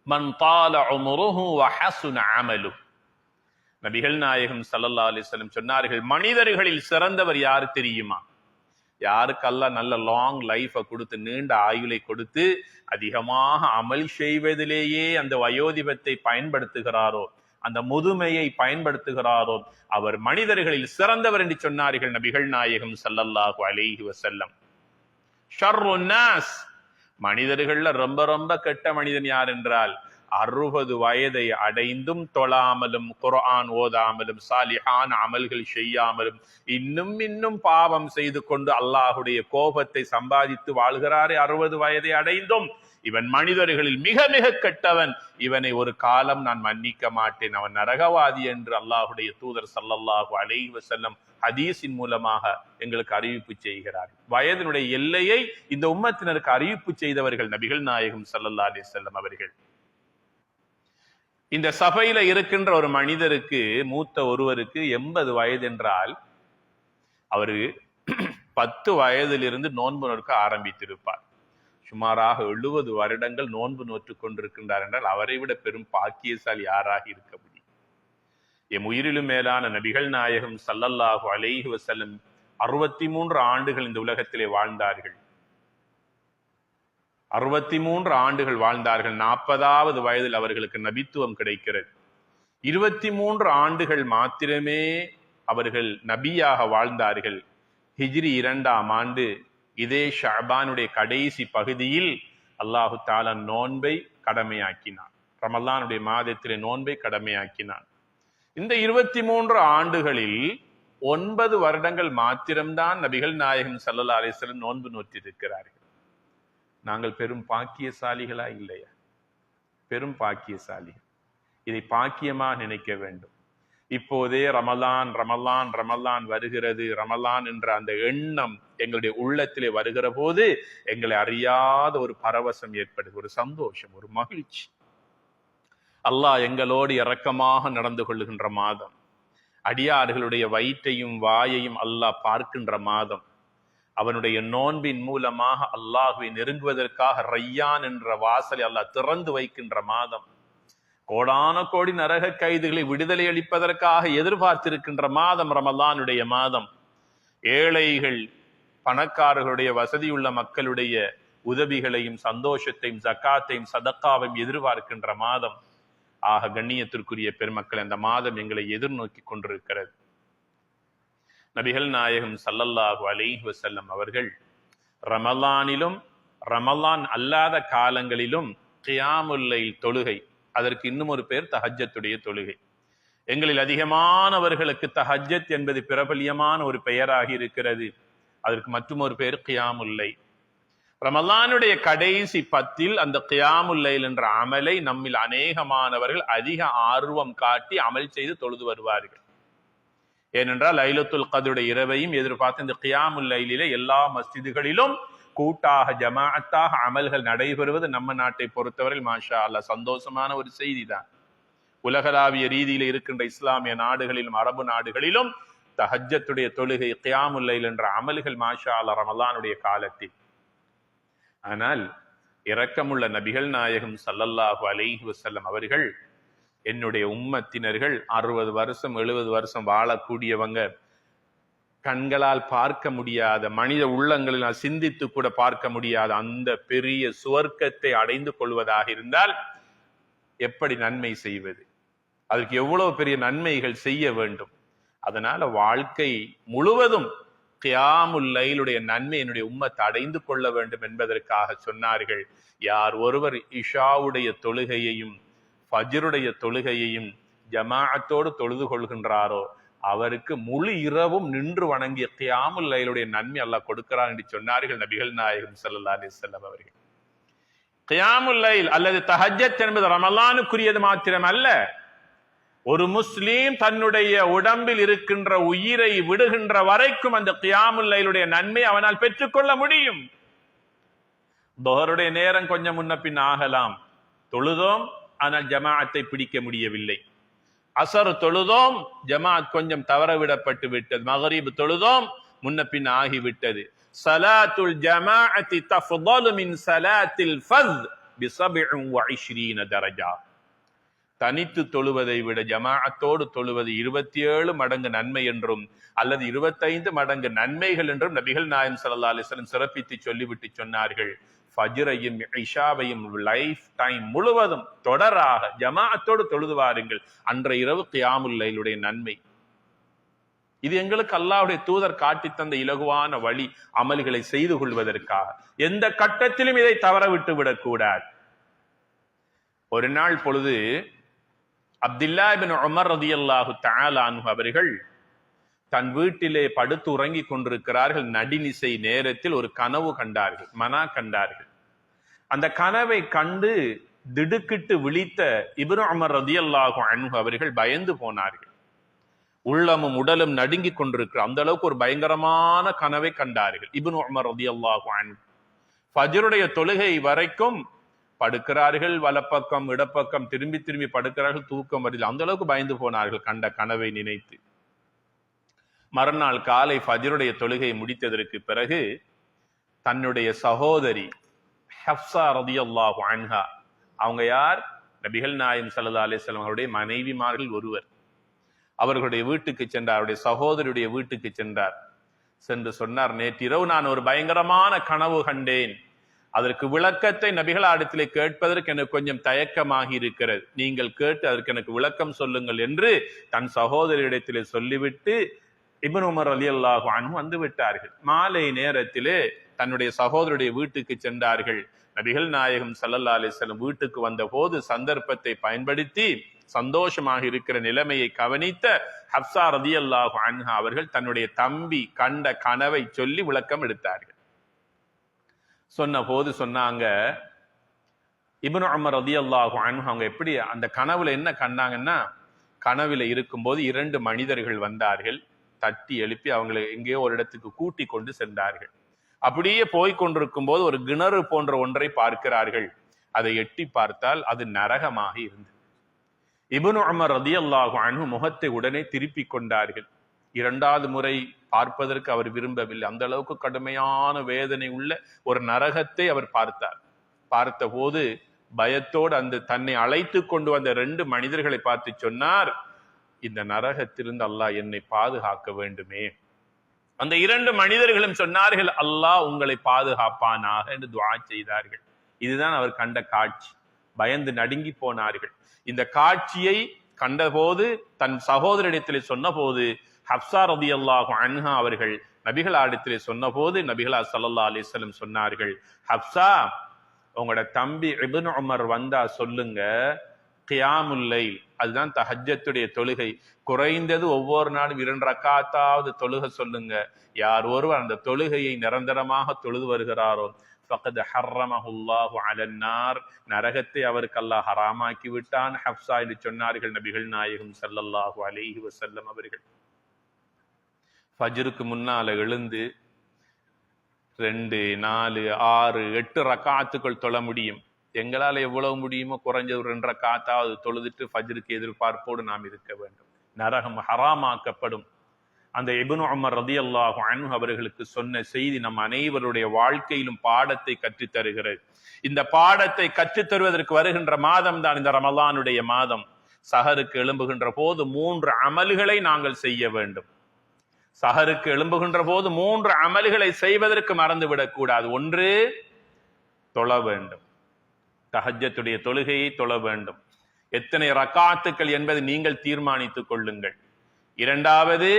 மன் தால உம்ருஹு வ ஹஸுன அமலுஹு. நபிகள் நாயகம் ஸல்லல்லாஹு அலைஹி வஸல்லம் சொன்னார்கள், மனிதர்களில் சிறந்தவர் யார் தெரியுமா? யாருக்கு அல்லாஹ் நல்ல லாங் லைஃப கொடுத்து, நீண்ட ஆயுளை கொடுத்து, அதிகமாக அமல் செய்வதிலேயே அந்த வயோதிபத்தை பயன்படுத்துகிறாரோ, அந்த முதுமையை பயன்படுத்துகிறாரோ, அவர் மனிதர்களில் சிறந்தவர் என்று சொன்னார்கள் நபிகள் நாயகம் ஸல்லல்லாஹு அலைஹி வஸல்லம். ஷர்ருன் நாஸ், மனிதர்கள்ல ரொம்ப ரொம்ப கெட்ட மனிதன் யார் என்றால், 60 வயதை அடைந்தும் தொழாமலும், குர்ஆன் ஓதாமலும், சாலிஹான் அமல்கள் செய்யாமலும், இன்னும் பாவம் செய்து கொண்டு அல்லாஹுடைய கோபத்தை சம்பாதித்து வாழ்கிறாரே 60 வயதை அடைந்தும், இவன் மனிதர்களில் மிக மிக கெட்டவன், இவனை ஒரு காலம் நான் மன்னிக்க மாட்டேன், அவன் நரகவாதி என்று அல்லாஹுடைய தூதர் ஸல்லல்லாஹு அலைஹி வஸல்லம் ஹதீஸின் மூலமாக எங்களுக்கு அறிவிப்பு செய்கிறார். வயதினுடைய எல்லையை இந்த உம்மத்தினருக்கு அறிவிப்பு செய்தவர்கள் நபிகள் நாயகம் ஸல்லல்லாஹு அலைஹி வஸல்லம் அவர்கள். இந்த சபையில இருக்கின்ற ஒரு மனிதருக்கு, மூத்த ஒருவருக்கு 80 வயது என்றால், அவரு 10 வயதிலிருந்து நோன்பு நோக்க ஆரம்பித்திருப்பார். சுமாராக 70 வருடங்கள் நோன்பு நோற்றுக் கொண்டிருக்கின்றார் என்றால், அவரை விட பெரும் பாக்கியசாலி யாராக இருக்க முடியும்? எம் உயிரிலும் மேலான நபிகள் நாயகம் ஸல்லல்லாஹு அலைஹி வஸல்லம் 63 ஆண்டுகள் இந்த உலகத்திலே வாழ்ந்தார்கள். 63 ஆண்டுகள் வாழ்ந்தார்கள். 40வது வயதில் அவர்களுக்கு நபித்துவம் கிடைக்கிறது. 23 ஆண்டுகள் மாத்திரமே அவர்கள் நபியாக வாழ்ந்தார்கள். ஹிஜ்ரி 2ஆம் ஆண்டு இதே ஷஅபானுடைய கடைசி பகுதியில் அல்லாஹு தஆலா நோன்பை கடமையாக்கினான். ரமலானுடைய மாதத்திலே நோன்பை கடமையாக்கினான். இந்த 23 ஆண்டுகளில் 9 வருடங்கள் மாத்திரம்தான் நபிகள் நாயகம் ஸல்லல்லாஹு அலைஹி வஸல்லம் நோன்பு நோற்றிருக்கிறார்கள். நாங்கள் பெரும் பாக்கியசாலிகளா இல்லையா? பெரும் பாக்கியசாலிகள். இதை பாக்கியமா நினைக்க வேண்டும். இப்போதே ரமலான் ரமலான் ரமலான் வருகிறது, ரமலான் என்ற அந்த எண்ணம் எங்களுடைய உள்ளத்திலே வருகிற போது எங்களை அறியாத ஒரு பரவசம் ஏற்படுது, ஒரு சந்தோஷம், ஒரு மகிழ்ச்சி. அல்லாஹ் எங்களோடு இரக்கமாக நடந்து கொள்ளுகின்ற மாதம், அடியார்களுடைய வயிற்றையும் வாயையும் அல்லாஹ் பார்க்கின்ற மாதம், அவனுடைய நோன்பின் மூலமாக அல்லாஹ்வை நெருங்குவதற்காக ரையான் என்ற வாசலை அல்லாஹ் திறந்து வைக்கின்ற மாதம், கோடான கோடி நரக கைதுகளை விடுதலை அளிப்பதற்காக எதிர்பார்த்திருக்கின்ற மாதம் ரமலானுடைய மாதம். ஏழைகள், பணக்காரர்களுடைய, வசதியுள்ள மக்களுடைய உதவிகளையும் சந்தோஷத்தையும் ஜக்காத்தையும் சதக்காவையும் எதிர்பார்க்கின்ற மாதம். ஆக கண்ணியத்திற்குரிய பெருமக்கள், அந்த மாதம் எங்களை எதிர்நோக்கி கொண்டிருக்கிறது. நபிகள் நாயகம் ஸல்லல்லாஹு அலைஹி வஸல்லம் அவர்கள் ரமலானிலும் ரமலான் அல்லாத காலங்களிலும் கியாமுல் லைல் தொழுகை, அதற்கு இன்னும் ஒரு பேர் தஹஜ்ஜத்துடைய தொழுகை. எங்களில் அதிகமானவர்களுக்கு தஹஜ்ஜத் என்பது பிரபல்யமான ஒரு பெயராகி இருக்கிறது. அதற்கு மற்றும் ஒரு பேர் கியாமுல் லைல். ரமலானுடைய கடைசி 10 அந்த கியாமுல் லைல் என்ற அமலை நம்மில் அநேகமானவர்கள் அதிக ஆர்வம் காட்டி அமல் செய்து தொழுது வருவார்கள். ஏனென்றால் லைலத்துல் கத்ருடைய இரவையும் எதிர்பார்த்து இந்த கியாமுல் லைலிலே எல்லா மஸ்ஜிதுகளிலும் கூட்டாக ஜமாஅத்தாக அமல்கள் நடைபெறுவது நம்ம நாட்டை பொறுத்தவரை மாஷா அல்லாஹ் சந்தோஷமான ஒரு செய்தி தான். உலகளாவிய ரீதியில் இருக்கின்ற இஸ்லாமிய நாடுகளிலும் அரபு நாடுகளிலும் தஹஜ்ஜத்துடைய தொழுகை, கியாமுல் லைல் என்ற அமல்கள் மாஷா அல்லாஹ் ரமலானுடைய காலத்தில். ஆனால் இரக்கமுள்ள நபிகள் நாயகம் ஸல்லல்லாஹு அலைஹி வஸல்லம் அவர்கள், என்னுடைய உம்மத்தினர்கள் 60 வருஷம் 70 வருஷம் வாழக்கூடியவங்க, கண்களால் பார்க்க முடியாத, மனித உள்ளங்களில் சிந்தித்து கூட பார்க்க முடியாத அந்த பெரிய சுவர்க்கத்தை அடைந்து கொள்வதாக இருந்தால் எப்படி நன்மை செய்வது? அதற்கு எவ்வளவு பெரிய நன்மைகள் செய்ய வேண்டும். அதனால வாழ்க்கை முழுவதும் கியாமுல் லைலுடைய நன்மை என்னுடைய உம்மத்தை அடைந்து கொள்ள வேண்டும் என்பதற்காக சொன்னார்கள். யார் ஒருவர் இஷாவுடைய தொழுகையையும் ஃபஜ்ருடைய தொழுகையையும் ஜமாஅத்தோடு தொழுது கொள்கின்றாரோ அவருக்கு முழு இரவும் நின்று வணங்கிய கியாமுல் லைலுடைய நன்மை அல்லாஹ் கொடுக்கிறார் என்று சொன்னார்கள் நபிகள் நாயகம் ஸல்லல்லாஹு அலைஹி வஸல்லம் அவர்கள். கியாமுல் லைல் அல்லது தஹஜ்ஜத் என்பது ரமலானுக்குரியது மாத்திரம் அல்ல. ஒரு முஸ்லீம் தன்னுடைய உடம்பில் இருக்கின்ற உயிரை விடுகின்ற வரைக்கும் அந்த கியாமுல் லைலுடைய நன்மை அவனால் பெற்றுக்கொள்ள முடியும். துஹருடைய நேரம் கொஞ்சம் முன்ன பின் ஆகலாம், தொழுதோம், ஆனால் ஜமாஅத்தை பிடிக்க முடியவில்லை. அசர் தொழுதோம், ஜமாஅத் கொஞ்சம் தவற விடப்பட்டு விட்டது. மகரிப் தொழுதோம், முன்ன பின் ஆகிவிட்டது. ஸலாத்துல் ஜமாஅத்தி தஃதலு மின் ஸலாத்தில் ஃபர்த் பி 27 தரஜா. தனித்து தொழுவதை விட ஜமாஅத்தோடு தொழுவது 27 மடங்கு நன்மை என்றும் அல்லது 25 மடங்கு நன்மைகள் என்றும் நபிகள் நாயகம் ஸல்லல்லாஹு அலைஹி வஸல்லம் சிறப்பித்து சொல்லிவிட்டு சொன்னார்கள். ஃபஜ்ரையும் இஷாவையும் லைஃப் டைம் முழுவதும் தொடராக ஜமாஅத்தோடு தொழுது வாருங்கள். அன்றைய இரவு கியாமுல் லைலுடைய நன்மை. இது எங்களுக்கு அல்லாஹ்வுடைய தூதர் காட்டி தந்த இலகுவான வழி, அமல்களை செய்து கொள்வதற்காக. எந்த கட்டத்திலும் இதை தவற விட்டு விடக்கூடாது. ஒரு நாள் பொழுது அப்துல்லா இப்னு உமர் ரலியல்லாஹு தஆலா அன்ஹு அவர்கள் தன் வீட்டிலே படுத்து உறங்கிக் கொண்டிருக்கிறார்கள். நடுநிசை நேரத்தில் ஒரு கனவு கண்டார்கள், மனா கண்டார்கள். அந்த கனவை கண்டு திடுக்கிட்டு விழித்த இப்னு உமர் ரலியல்லாஹு அன்ஹு அவர்கள் பயந்து போனார்கள். உள்ளமும் உடலும் நடுங்கிக் கொண்டிருக்கிற அந்த அளவுக்கு ஒரு பயங்கரமான கனவை கண்டார்கள் இப்னு உமர் ரலியல்லாஹு அன்ஹு. ஃபஜ்ருடைய தொழுகை வரைக்கும் படுக்கிறார்கள், வலப்பக்கம் இடப்பக்கம் திரும்பி திரும்பி படுக்கிறார்கள், தூக்கம் வருது. அந்த அளவுக்கு பயந்து போனார்கள் கண்ட கனவை நினைத்து. மறுநாள் காலை ஃபஜ்ருடைய தொழுகை முடித்ததற்கு பிறகு தன்னுடைய சகோதரி ஹப்ஸா ரலியல்லாஹு அன்ஹா, அவங்க யார்? நபிகள் நாயகம் ஸல்லல்லாஹு அலைஹி வஸல்லம் அவருடைய மனைவிமார்கள் ஒருவர். அவர்களுடைய வீட்டுக்கு சென்றார், அவருடைய சகோதரியுடைய வீட்டுக்கு சென்றார். சென்று சொன்னார், நேற்றிரவு நான் ஒரு பயங்கரமான கனவு கண்டேன். அதற்கு விளக்கத்தை நபிகளாரிடத்திலே கேட்பதற்கு எனக்கு கொஞ்சம் தயக்கமாகி இருக்கிறது. நீங்கள் கேட்டு அதற்கு எனக்கு விளக்கம் சொல்லுங்கள் என்று தன் சகோதரியிடத்திலே சொல்லிவிட்டு இப்னு உமர் ரலியல்லாஹு அன்ஹு வந்து விட்டார்கள். மாலை நேரத்திலே தன்னுடைய சகோதரருடைய வீட்டுக்கு சென்றார்கள். நபிகள் நாயகம் ஸல்லல்லாஹு அலைஹி வஸல்லம் வீட்டுக்கு வந்த போது சந்தர்ப்பத்தை பயன்படுத்தி சந்தோஷமாக இருக்கிற நிலைமையை கவனித்த ஹப்ஸா ரலியல்லாஹு அன்ஹா அவர்கள் தன்னுடைய தம்பி கண்ட கனவை சொல்லி விளக்கம் எடுத்தார்கள். சொன்ன போது சொன்னாங்க, இப்னு உமர் ரலியல்லாஹு அன்ஹு அவங்க எப்படி அந்த கனவுல என்ன கண்டாங்கன்னா, கனவுல இருக்கும்போது 2 மனிதர்கள் வந்தார்கள். தட்டி எழுப்பி அவங்களை எங்கேயோ ஒரு இடத்துக்கு கூட்டி கொண்டு சென்றார்கள். அப்படியே போய்கொண்டிருக்கும் போது ஒரு கிணறு போன்ற ஒன்றை பார்க்கிறார்கள். அதை எட்டி பார்த்தால் அது நரகமாக இருந்தது. இப்னு உமர் ரலியல்லாஹு அன்ஹு முகத்தை உடனே திருப்பி கொண்டார்கள். 2வது முறை பார்ப்பதற்கு அவர் விரும்பவில்லை. அந்த அளவுக்கு கடுமையான வேதனை உள்ள ஒரு நரகத்தை அவர் பார்த்தார். பார்த்த போது பயத்தோடு அந்த தன்னை அழைத்து கொண்டு வந்த 2 மனிதர்களை பார்த்து சொன்னார், இந்த நரகத்திலிருந்து அல்லாஹ் என்னை பாதுகாக்க வேண்டுமே. அந்த 2 மனிதர்களும் சொன்னார்கள், அல்லாஹ் உங்களை பாதுகாப்பானாக என்று துஆ செய்தார்கள். இதுதான் அவர் கண்ட காட்சி. பயந்து நடுங்கி போனார்கள். இந்த காட்சியை கண்டபோது தன் சகோதரிடத்திலே சொன்ன போது ஹப்ஸா ரலியல்லாஹு அன்ஹா அவர்கள் நபிகளாரிடத்திலே சொன்ன போது நபிகளார் ஸல்லல்லாஹு அலைஹி வஸல்லம் சொன்னார்கள், ஹப்ஸா உங்களோட தம்பி இப்னு உமர் வந்தா சொல்லுங்க, கியாமுல் லைல் அதுதான் தஹஜ்ஜத்துடைய தொழுகை, குறைந்தது ஒவ்வொரு நாளும் 2 ரக்காத்தாவது தொழுக சொல்லுங்க. யார் ஒருவர் அந்த தொழுகையை நிரந்தரமாக தொழுது வருகிறாரோ ஃபக்கத் ஹர்ரமஹுல்லாஹு அலன்னார், நரகத்தை அவருக்கு அல்லாஹ் ஹராமாக்கி விட்டான் ஹப்ஸா என்று சொன்னார்கள் நபிகள் நாயகம் ஸல்லல்லாஹு அலைஹி வஸல்லம் அவர்கள். ஃபஜ்ருக்கு முன்னால எழுந்து 2, 4, 6, 8 ரக்காத்துக்கள் தொழ முடியும். எங்களால் எவ்வளவு முடியுமோ குறைஞ்ச ஒரு 2 ரக்காத்தாவது தொழுதுட்டு ஃபஜ்ருக்கு எதிர்பார்ப்போடு நாம் இருக்க வேண்டும். நரகம் ஹராமாக்கப்படும். அந்த இப்னு உமர் ரலியல்லாஹு அன்ஹு அவர்களுக்கு சொன்ன செய்தி நம் அனைவருடைய வாழ்க்கையிலும் பாடத்தை கற்றுத் தருகிறது. இந்த பாடத்தை கற்றுத் தருவதற்கு வருகின்ற மாதம் தான் இந்த ரமலானுடைய மாதம். சஹருக்கு எழும்புகின்ற போது 3 அமல்களை நாங்கள் செய்ய வேண்டும். சஹருக்கு எழும்புகின்ற போது 3 அமல்களை செய்வதற்கு மறந்துவிடக் கூடாது. ஒன்று, தொழ வேண்டும். தஹஜ்ஜத்துடைய தொழுகையை தொழ வேண்டும். எத்தனை ரக்காத்துக்கள் என்பதை நீங்கள் தீர்மானித்துக் கொள்ளுங்கள். இரண்டாவது,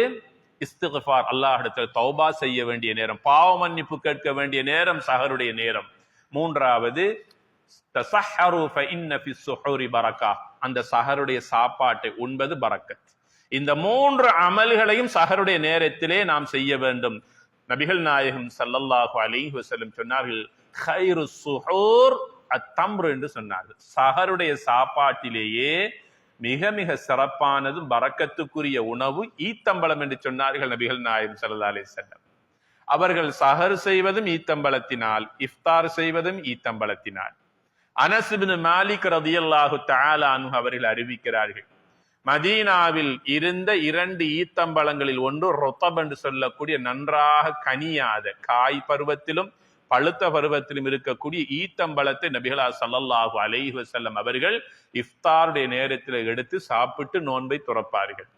இஸ்திக்ஃபார், அல்லாஹ்விடத்தில் தௌபா செய்ய வேண்டிய நேரம், பாவ மன்னிப்பு கேட்க வேண்டிய நேரம் சஹருடைய நேரம். மூன்றாவது, தஸஹரு ஃபஇன்ன ஃபிஸ் ஸுஹூரி பரக்கா, அந்த சஹருடைய சாப்பாட்டை உண்பது பரக்கத். இந்த 3 அமல்களையும் சஹருடைய நேரத்திலே நாம் செய்ய வேண்டும். நபிகள் நாயகம் ஸல்லல்லாஹு அலைஹி வஸல்லம் சொன்னார்கள், கைரு ஸுஹூர் அத்தம்ரு என்று சொன்னார்கள். சஹருடைய சாப்பாட்டிலேயே மிக மிக சிறப்பானதும் பரக்கத்துக்குரிய உணவு ஈத்தம்பழம் என்று சொன்னார்கள் நபிகள் நாயகம் ஸல்லல்லாஹு அலைஹி வஸல்லம். அவர்கள் சஹர் செய்வதும் ஈத்தம்பழத்தினால், இஃப்தார் செய்வதும் ஈத்தம்பழத்தினால். அனஸ் இப்னு மாலிக் ரலியல்லாஹு தஆலா அன்ஹு அவர்கள் அறிவிக்கிறார்கள், மதீனாவில் இருந்த 2 ஈத்தம்பழங்களில் ஒன்று ரொத்தப் என்று சொல்லக்கூடிய நன்றாக கனியாத, காய் பருவத்திலும் பழுத்த பருவத்திலும் இருக்கக்கூடிய ஈத்தம்பழத்தை நபிகளா ஸல்லல்லாஹு அலைஹி வஸல்லம் அவர்கள் இஃப்தாருடைய நேரத்தில் எடுத்து சாப்பிட்டு நோன்பை துறப்பார்கள்.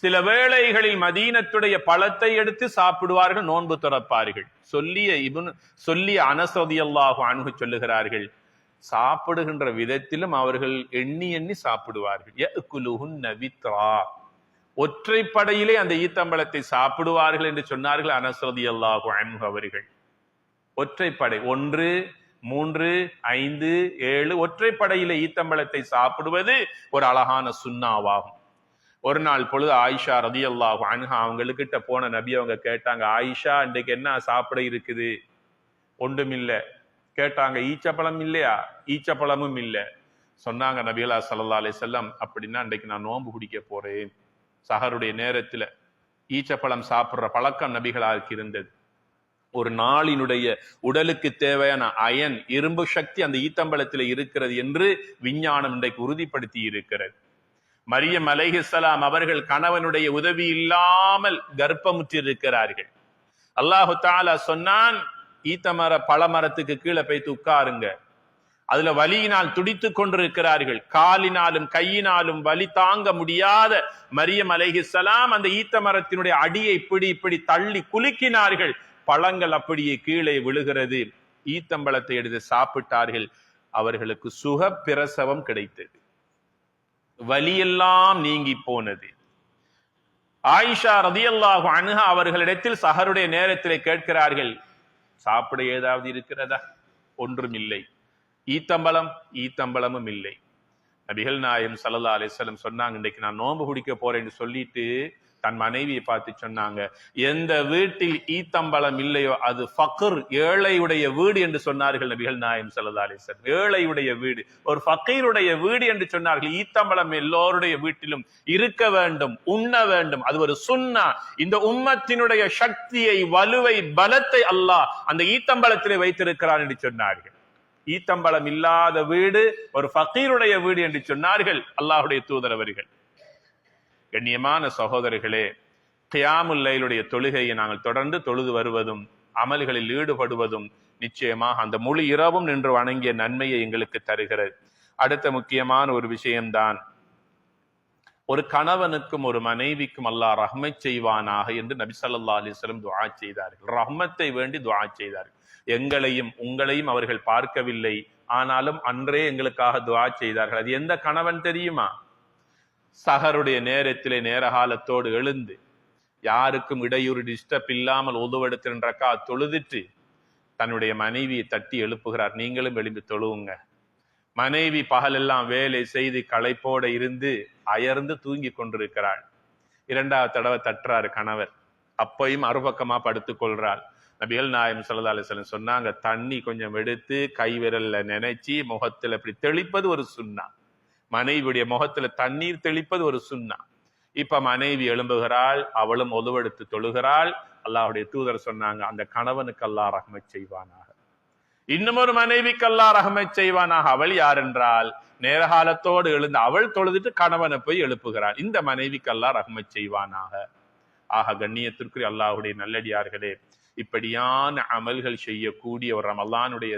சில வேளைகளில் மதீனத்துடைய பழத்தை எடுத்து சாப்பிடுவார்கள், நோன்பு துறப்பார்கள். சொல்லிய அனஸ் ரலியல்லாஹு அன்ஹு சொல்லுகிறார்கள், சாப்பிடுகின்ற விதத்திலும் அவர்கள் எண்ணி எண்ணி சாப்பிடுவார்கள். யஅகுலுஹுன்ன வித்ரா, ஒற்றைப்படையிலே அந்த ஈத்தம்பழத்தை சாப்பிடுவார்கள் என்று சொன்னார்கள் அனஸ் ரலியல்லாஹு அன்ஹு அவர்கள். ஒற்றைப்படை 1, 3, 5, 7 ஒற்றைப்படையிலே ஈத்தம்பழத்தை சாப்பிடுவது ஒரு அழகான சுன்னாவாகும். ஒரு நாள் பொழுது ஆயிஷா ரலியல்லாஹு அன்ஹா அவங்ககிட்ட போன நபி அவங்க கேட்டாங்க, ஆயிஷா இன்றைக்கு என்ன சாப்பிட இருக்குது? ஒன்றுமில்ல. கேட்டாங்க, ஈச்சப்பழம் இல்லையா? ஈச்சப்பழமும் இல்ல. சொன்னாங்க நபிகளா ஸல்லல்லாஹு அலைஹி வஸல்லம், அப்படின்னா இன்றைக்கு நான் நோன்பு குடிக்க போறேன். சஹருடைய நேரத்துல ஈச்சப்பழம் சாப்பிடுற பழக்கம் நபிகளாருக்கு இருந்தது. ஒரு நாளினுடைய உடலுக்கு தேவையான அயன், இரும்பு சக்தி அந்த ஈத்தம்பழத்தில் இருக்கிறது என்று விஞ்ஞானம் இன்றைக்கு உறுதிப்படுத்தி இருக்கிறது. மரியம் அலைஹிஸ்ஸலாம் அவர்கள் கணவனுடைய உதவி இல்லாமல் கர்ப்பமுற்றிருக்கிறார்கள். அல்லாஹு தஆலா சொன்னான், ஈத்தமர பழமரத்துக்கு கீழே போய் உட்காருங்க. அதுல வலியினால் துடித்துக் கொண்டிருக்கிறார்கள். காலினாலும் கையினாலும் வலி தாங்க முடியாத மரியம் அலைஹிஸ்ஸலாம் அந்த ஈத்த மரத்தினுடைய அடியை இப்படி தள்ளி குலுக்கினார்கள். பழங்கள் அப்படியே கீழே விழுகிறது. ஈத்தம்பழத்தை எடுத்து சாப்பிட்டார்கள். அவர்களுக்கு சுக பிரசவம் கிடைத்தது. வலியெல்லாம் நீங்கி போனது. ஆயிஷா ரலியல்லாஹு அன்ஹா அவர்களிடத்தில் சஹருடைய நேரத்திலே கேட்கிறார்கள், சாப்பிட ஏதாவது இருக்கிறதா? ஒன்றும் இல்லை. ஈத்தம்பழமும் இல்லை. நபிகள் நாயகம் ஸல்லல்லாஹு அலைஹி வஸல்லம் சொன்னாங்க, இன்னைக்கு நான் நோன்பு குடிக்க போறேன்னு சொல்லிட்டு தன் மனைவியை பார்த்து சொன்னாங்க, எந்த வீட்டில் ஈத்தம்பழம் இல்லையோ அது ஃபக்ர், ஏழையுடைய வீடு என்று சொன்னார்கள் நபிகள் நாயகம் ஸல்லல்லாஹு அலைஹி வஸல்லம். ஏழையுடைய வீடு, ஒரு ஃபக்கீருடைய வீடு என்று சொன்னார்கள். ஈத்தம்பழம் எல்லோருடைய வீட்டிலும் இருக்க வேண்டும், உண்ண வேண்டும். அது ஒரு சுன்னா. இந்த உம்மத்தினுடைய சக்தியை, வலுவை, பலத்தை அல்லாஹ் அந்த ஈத்தம்பழத்திலே வைத்திருக்கிறார் என்று சொன்னார்கள். ஈத்தம்பழம் இல்லாத வீடு ஒரு ஃபக்கீருடைய வீடு என்று சொன்னார்கள் அல்லாஹ்வுடைய தூதர் அவர்கள். கண்ணியமான சகோதரர்களே, கியாமுல் லைலுடைய தொழுகையை நாங்கள் தொடர்ந்து தொழுது வருவதும் அமல்களில் ஈடுபடுவதும் நிச்சயமாக அந்த முழு இரவும் நின்று வணங்கிய நன்மையை எங்களுக்கு தருகிறது. அடுத்த முக்கியமான ஒரு விஷயம்தான், ஒரு கணவனுக்கும் ஒரு மனைவிக்கும் அல்லாஹ் ரஹ்மத் செய்வானாக என்று நபி ஸல்லல்லாஹு அலைஹி வஸல்லம் துஆ செய்தார்கள். ரஹ்மத்தை வேண்டி துஆ செய்தார்கள். எங்களையும் உங்களையும் அவர்கள் பார்க்கவில்லை, ஆனாலும் அன்றே எங்களுக்காக துஆ செய்தார்கள். அது எந்த கணவன் தெரியுமா? சஹருடைய நேரத்திலே நேரகாலத்தோடு எழுந்து, யாருக்கும் இடையூறு டிஸ்டர்ப் இல்லாமல் ஒதுவெடுத்து 2 ரக்காத் தொழுதுட்டு தன்னுடைய மனைவியை தட்டி எழுப்புகிறார், நீங்களும் எழுந்து தொழுவுங்க. மனைவி பகலெல்லாம் வேலை செய்து களைப்போட இருந்து அயர்ந்து தூங்கி கொண்டிருக்கிறாள். 2வது தடவை தட்டுறாரு கணவர். அப்பையும் மறுபக்கமா படுத்துக் கொள்றாள். நபிகள் நாயகம் ஸல்லல்லாஹு அலைஹி வஸல்லம் சொன்னாங்க, தண்ணி கொஞ்சம் எடுத்து கை விரல்ல நினைச்சு முகத்துல இப்படி தெளிப்பது ஒரு சுன்னா. மனைவியுடைய முகத்துல தண்ணீர் தெளிப்பது ஒரு சுன்னா. இப்ப மனைவி எழும்புகிறாள், அவளும் ஒதுவெடுத்து தொழுகிறாள். அல்லாஹ்வுடைய தூதர் சொன்னாங்க, அந்த கணவனுக்கு அல்லாஹ் ரஹ்மத் செய்வானாக. இன்னும் ஒரு மனைவிக்கு அல்லாஹ் ரஹ்மத் செய்வானாக. அவள் யார் என்றால், நேரகாலத்தோடு எழுந்து அவள் தொழுதுட்டு கணவனை போய் எழுப்புகிறாள். இந்த மனைவிக்கு அல்லாஹ் ரஹ்மத் செய்வானாக. ஆக கண்ணியத்திற்குரிய அல்லாஹ்வுடைய நல்லடியார்களே, இப்படியான அமல்கள் செய்யக்கூடிய ஒரு ரமலானுடைய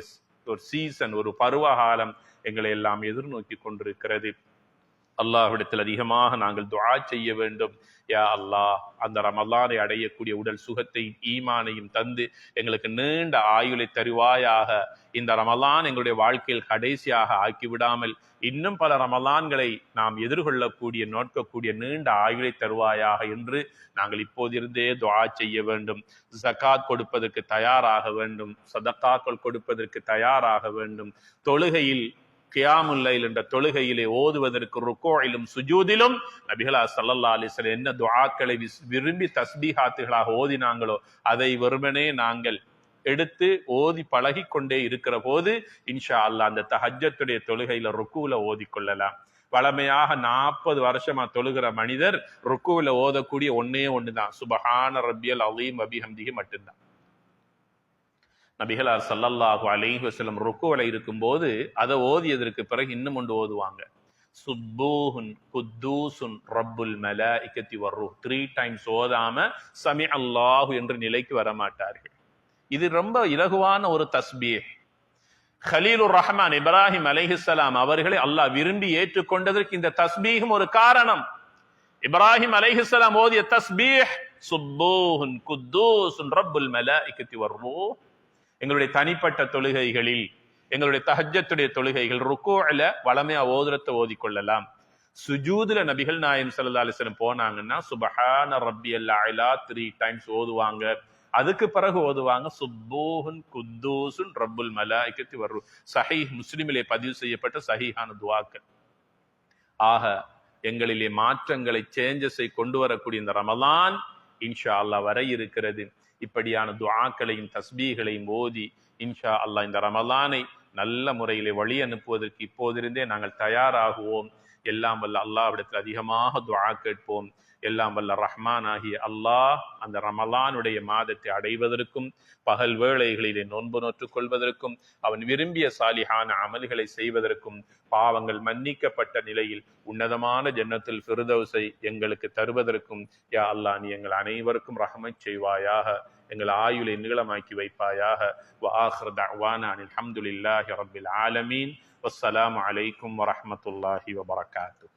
ஒரு சீசன், ஒரு பருவகாலம் எங்களை எல்லாம் எதிர்நோக்கி கொண்டிருக்கிறது. அல்லாஹ்விடத்தில் அதிகமாக நாங்கள் துஆ செய்ய வேண்டும். யா அல்லாஹ், அந்த ரமலானை அடையக்கூடிய உடல் சுகத்தை ஈமானையும் தந்து எங்களுக்கு நீண்ட ஆயுளை தருவாயாக. இந்த ரமலான் எங்களுடைய வாழ்க்கையில் கடைசியாக ஆக்கிவிடாமல் இன்னும் பல ரமலான்களை நாம் எதிர்கொள்ளக்கூடிய நோக்கக்கூடிய நீண்ட ஆயுளை தருவாயாக என்று நாங்கள் இப்போதிருந்தே துஆ செய்ய வேண்டும். ஜகாத் கொடுப்பதற்கு தயாராக வேண்டும், சதகாக்கள் கொடுப்பதற்கு தயாராக வேண்டும். தொழுகையில் கியாமுல் லைல் என்ற தொழுகையிலே ஓதுவதற்கு ருக்கூஇலும் சுஜூதிலும் நபிகளா ஸல்லல்லாஹு அலைஹி வஸல்லம் என்ன துஆக்களை விரும்பி தஸ்பீஹாத்துகளாக ஓதினாங்களோ அதை வெறுமனே நாங்கள் எடுத்து ஓதி பழகி கொண்டே இருக்கிற போது இன்ஷா அல்லாஹ் அந்த தஹஜ்ஜத்துடைய தொழுகையில ருக்கூல ஓதி கொள்ளலாம். வளமையாக 40 வருஷமா தொழுகிற மனிதர் ருக்கூல ஓதக்கூடிய ஒண்ணுதான், சுபஹான ரப்பியல் அலீம் வபிஹம்திஹி மட்டும்தான். நபிகளார் ஸல்லல்லாஹு அலைஹி வஸல்லம் ருக்குல இருக்கும்போது அதை ஓதியதற்கு பிறகு இன்னும் ஒன்று ஓதுவாங்க, சுப்பூஹுன் குத்தூசுன் ரப்புல் மலாயிகத்தி வர்ரூஹ். 3 டைம்ஸ் ஓதாம சமி அல்லாஹு என்று நிலைக்கு வரமாட்டார்கள். இது ரொம்ப இலகுவான ஒரு தஸ்பீஹ். கலீலுர் ரஹ்மான் இப்ராஹிம் அலைஹிஸ்ஸலாம் அவர்களை அல்லாஹ் விரும்பி ஏற்றுக்கொண்டதற்கு இந்த தஸ்பீஹும் ஒரு காரணம். இப்ராஹிம் அலைஹிஸ்ஸலாம் ஓதிய தஸ்பீஹ் சுப்பூஹுன் குத்தூசுன் ரப்புல் மலாயிகத்தி வர்ரூஹ். எங்களுடைய தனிப்பட்ட தொழுகைகளில், எங்களுடைய தஹஜ்ஜத்துடைய தொழுகைகள் ருக்கூல வளமையா ஓதுறத்தை ஓதிக்கொள்ளலாம். சுஜூதுல நபிகள் நாயகம் ஸல்லல்லாஹு அலைஹி வஸல்லம் போனாங்கன்னா சுபஹான ரப்பியல் அலா 3 டைம்ஸ் ஓதுவாங்க. அதுக்கு பிறகு ஓதுவாங்க சுப்பூஹுன் குத்தூசுன் ரப்புல் மலாயிகத்தி வர்ரூஹ். சஹீஹ் முஸ்லிமிலே பதிவு செய்யப்பட்ட சஹீஹான துஆக்கள். ஆக எங்களிலே மாற்றங்களை, சேஞ்சஸை கொண்டு வரக்கூடிய இந்த ரமலான் இன்ஷா அல்லாஹ் வர இருக்கிறது. இப்படியான துஆக்களையும் தஸ்பீகளையும் ஓதி இன்ஷா அல்லாஹ் இந்த ரமலானை நல்ல முறையிலே வழி அனுப்புவதற்கு இப்போதிருந்தே நாங்கள் தயாராகுவோம். எல்லாம் வல்ல அல்லாஹ்விடத்தில் அதிகமாக துஆ கேட்போம். எல்லாம் வல்ல ரஹ்மான் ஆகிய அல்லாஹ் அந்த ரமலானுடைய மாதத்தை அடைவதற்கும் பகல் வேளைகளிலே நோன்பு நோற்றுக் கொள்வதற்கும் அவன் விரும்பிய சாலிஹான அமல்களை செய்வதற்கும் பாவங்கள் மன்னிக்கப்பட்ட நிலையில் உன்னதமான ஜன்னத்துல் ஃபிர்தௌஸை எங்களுக்கு தருவதற்கும் யா அல்லாஹ் நீ எங்கள் அனைவருக்கும் ரஹ்மத் செய்வாயாக. எங்கள் ஆயுளை நீளமாக்கி வைப்பாயாக. வ ஆகிரு தஅவானா அனில் ஹம்துலில்லாஹி ரப்பில் ஆலமீன். வஸ்ஸலாமு அலைக்கும் வரஹ்மத்துல்லாஹி வபரகாத்துஹு.